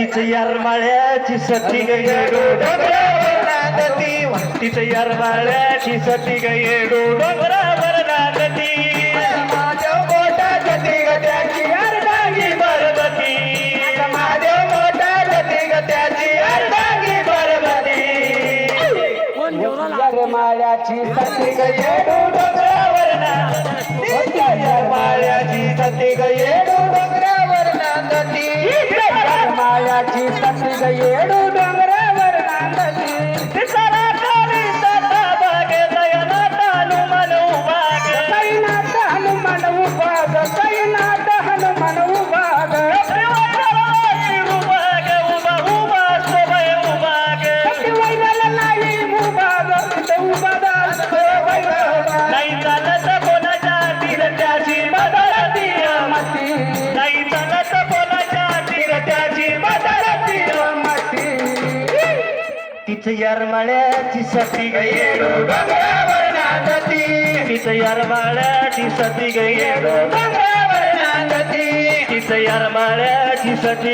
तिचं यारमाळ्याची सती ग येडो डोंगरावर नांदती तिचं यारमाळ्याची सती ग येडो डोंगरावर नांदती महादेव मोठा सती ग त्याची अर्धांगी पर्वती महादेव मोठा सती ग त्याची अर्धांगी पर्वती यारमाळ्याची सती ग येडो डोंगरावर नांदती यारमाळ्याची सती ग येडो डोंगरावर नांदती मायाची सती ग येडू डोंगरावर नांदती सारा काळी साता बागे दयनाथ हनुमान उभा ग दयनाथ हनुमान उभा ग दयनाथ हनुमान उभा ग उभा ग उभा उभा सोबय उभा ग वैराला नाही उभा ग उभा नाही चालत कोणाच्या तीर त्याची बदलती मती नाही चालत कोणाच्या तीर त्याची बदलती मती तिचं यारमाळ्याची सती ग येडो डोंगरावर नांदती तिचं यारमाळ्याची सती ग येडो डोंगरावर नांदती तिचं यारमाळ्याची सती